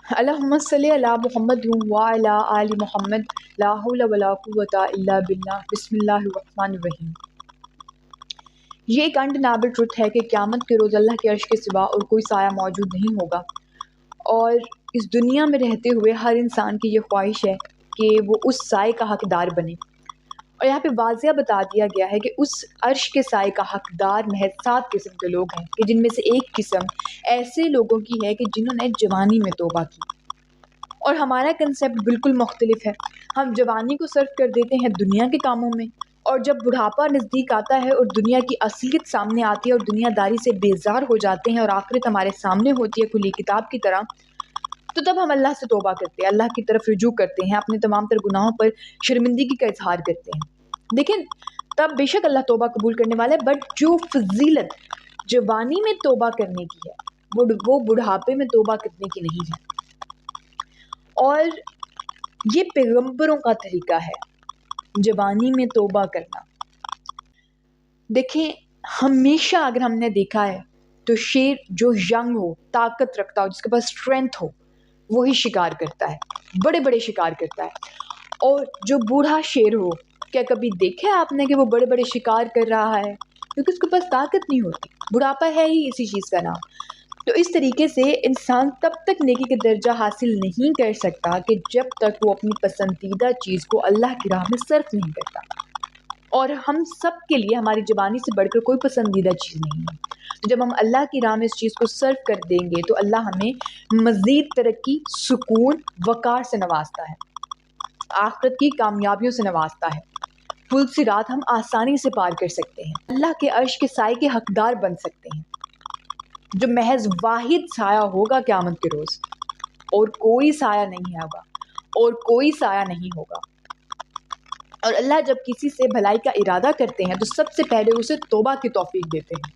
اللہم صلی علی محمد وعلی آل محمد لا حول ولا قوۃ الا باللہ بسم اللہ الرحمن الرحیم۔ یہ ایک انڈینیبل ٹروتھ ہے کہ قیامت کے روز اللہ کے عرش کے سوا اور کوئی سایہ موجود نہیں ہوگا، اور اس دنیا میں رہتے ہوئے ہر انسان کی یہ خواہش ہے کہ وہ اس سائے کا حقدار بنے، اور یہاں پہ واضح بتا دیا گیا ہے کہ اس عرش کے سائے کا حقدار محض 7 قسم کے لوگ ہیں، کہ جن میں سے ایک قسم ایسے لوگوں کی ہے کہ جنہوں نے جوانی میں توبہ کی۔ اور ہمارا کنسیپٹ بالکل مختلف ہے، ہم جوانی کو صرف کر دیتے ہیں دنیا کے کاموں میں، اور جب بڑھاپا نزدیک آتا ہے اور دنیا کی اصلیت سامنے آتی ہے اور دنیا داری سے بیزار ہو جاتے ہیں اور آخرت ہمارے سامنے ہوتی ہے کھلی کتاب کی طرح، تو تب ہم اللہ سے توبہ کرتے ہیں، اللہ کی طرف رجوع کرتے ہیں، اپنے تمام تر گناہوں پر شرمندگی کا اظہار کرتے ہیں۔ لیکن تب بے شک اللہ توبہ قبول کرنے والا ہے، بٹ جو فضیلت جوانی میں توبہ کرنے کی ہے وہ بڑھاپے میں توبہ کرنے کی نہیں ہے۔ اور یہ پیغمبروں کا طریقہ ہے جوانی میں توبہ کرنا۔ دیکھیں، ہمیشہ اگر ہم نے دیکھا ہے تو شیر جو ینگ ہو، طاقت رکھتا ہو، جس کے پاس اسٹرینتھ ہو، وہی شکار کرتا ہے، بڑے بڑے شکار کرتا ہے۔ اور جو بوڑھا شیر ہو، کیا کبھی دیکھا آپ نے کہ وہ بڑے بڑے شکار کر رہا ہے؟ کیونکہ اس کے پاس طاقت نہیں ہوتی، بڑھاپا ہے ہی اسی چیز کا نام۔ تو اس طریقے سے انسان تب تک نیکی کے درجہ حاصل نہیں کر سکتا کہ جب تک وہ اپنی پسندیدہ چیز کو اللہ کی راہ میں صرف نہیں کرتا، اور ہم سب کے لیے ہماری جوانی سے بڑھ کر کوئی پسندیدہ چیز نہیں ہے۔ تو جب ہم اللہ کی راہ میں اس چیز کو صرف کر دیں گے تو اللہ ہمیں مزید ترقی، سکون، وقار سے نوازتا ہے، آخرت کی کامیابیوں سے نوازتا ہے، پل صراط ہم آسانی سے پار کر سکتے ہیں، اللہ کے عرش کے سائے کے حقدار بن سکتے ہیں، جو محض واحد سایہ ہوگا قیامت کے روز، اور کوئی سایہ نہیں ہوگا، اور کوئی سایہ نہیں ہوگا۔ اور اللہ جب کسی سے بھلائی کا ارادہ کرتے ہیں تو سب سے پہلے اسے توبہ کی توفیق دیتے ہیں۔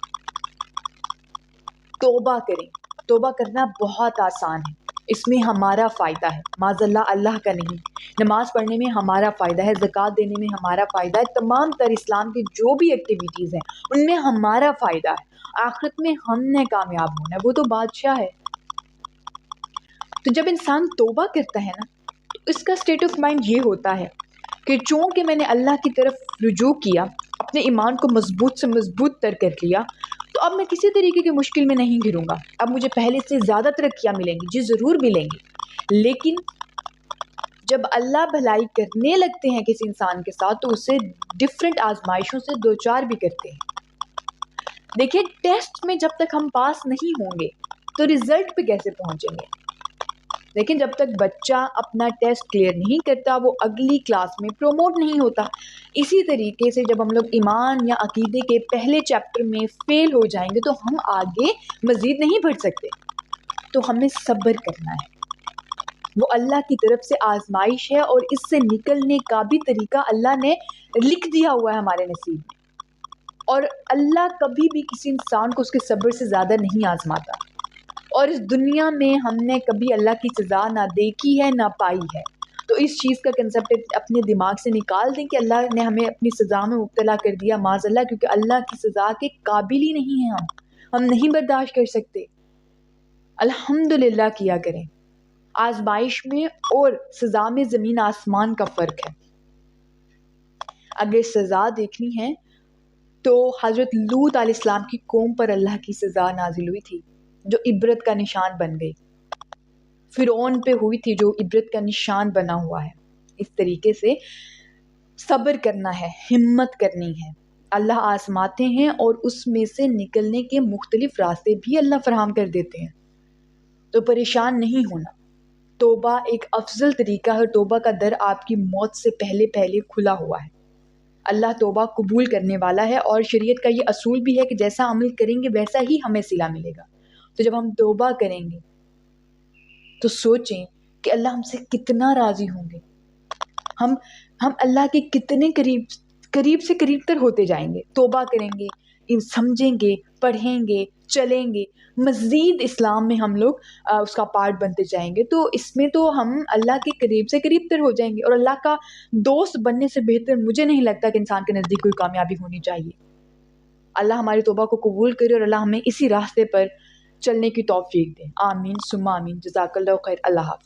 توبہ کریں، توبہ کرنا بہت آسان ہے، اس میں ہمارا فائدہ ہے، معاذ اللہ اللہ کا نہیں۔ نماز پڑھنے میں ہمارا فائدہ ہے، زکوٰۃ دینے میں ہمارا فائدہ ہے، تمام تر اسلام کی جو بھی ایکٹیویٹیز ہیں ان میں ہمارا فائدہ ہے، آخرت میں ہم نے کامیاب ہونا ہے، وہ تو بادشاہ ہے۔ تو جب انسان توبہ کرتا ہے نا، تو اس کا اسٹیٹ آف مائنڈ یہ ہوتا ہے کہ چونکہ میں نے اللہ کی طرف رجوع کیا، اپنے ایمان کو مضبوط سے مضبوط تر کر لیا، تو اب میں کسی طریقے کی مشکل میں نہیں گھروں گا، اب مجھے پہلے سے زیادہ ترقیاں ملیں گی، جی ضرور ملیں گی، لیکن جب اللہ بھلائی کرنے لگتے ہیں کسی انسان کے ساتھ تو اسے ڈفرینٹ آزمائشوں سے دوچار بھی کرتے ہیں۔ دیکھیے، ٹیسٹ میں جب تک ہم پاس نہیں ہوں گے تو رزلٹ پہ کیسے پہنچیں گے؟ لیکن جب تک بچہ اپنا ٹیسٹ کلیئر نہیں کرتا وہ اگلی کلاس میں پروموٹ نہیں ہوتا۔ اسی طریقے سے جب ہم لوگ ایمان یا عقیدے کے پہلے چیپٹر میں فیل ہو جائیں گے تو ہم آگے مزید نہیں بڑھ سکتے۔ تو ہمیں صبر کرنا ہے، وہ اللہ کی طرف سے آزمائش ہے، اور اس سے نکلنے کا بھی طریقہ اللہ نے لکھ دیا ہوا ہے ہمارے نصیب میں، اور اللہ کبھی بھی کسی انسان کو اس کے صبر سے زیادہ نہیں آزماتا، اور اس دنیا میں ہم نے کبھی اللہ کی سزا نہ دیکھی ہے نہ پائی ہے۔ تو اس چیز کا کنسیپٹ اپنے دماغ سے نکال دیں کہ اللہ نے ہمیں اپنی سزا میں مبتلا کر دیا، معاذ اللہ، کیونکہ اللہ کی سزا کے قابل ہی نہیں ہیں ہم نہیں برداشت کر سکتے۔ الحمدللہ کیا کریں، آزمائش میں اور سزا میں زمین آسمان کا فرق ہے۔ اگر سزا دیکھنی ہے تو حضرت لوط علیہ السلام کی قوم پر اللہ کی سزا نازل ہوئی تھی جو عبرت کا نشان بن گئی، فرعون پہ ہوئی تھی جو عبرت کا نشان بنا ہوا ہے۔ اس طریقے سے صبر کرنا ہے، ہمت کرنی ہے، اللہ آزماتے ہیں اور اس میں سے نکلنے کے مختلف راستے بھی اللہ فراہم کر دیتے ہیں، تو پریشان نہیں ہونا۔ توبہ ایک افضل طریقہ ہے، توبہ کا در آپ کی موت سے پہلے پہلے کھلا ہوا ہے، اللہ توبہ قبول کرنے والا ہے، اور شریعت کا یہ اصول بھی ہے کہ جیسا عمل کریں گے ویسا ہی ہمیں صلہ ملے گا۔ تو جب ہم توبہ کریں گے تو سوچیں کہ اللہ ہم سے کتنا راضی ہوں گے، ہم اللہ کے کتنے قریب سے قریب تر ہوتے جائیں گے، توبہ کریں گے، سمجھیں گے، پڑھیں گے، چلیں گے، مزید اسلام میں ہم لوگ اس کا پارٹ بنتے جائیں گے، تو اس میں تو ہم اللہ کے قریب سے قریب تر ہو جائیں گے، اور اللہ کا دوست بننے سے بہتر مجھے نہیں لگتا کہ انسان کے نزدیک کوئی کامیابی ہونی چاہیے۔ اللہ ہماری توبہ کو قبول کرے اور اللہ ہمیں اسی راستے پر چلنے کی توفیق دے۔ آمین ثم آمین۔ جزاک اللہ خیر۔ اللہ حافظ۔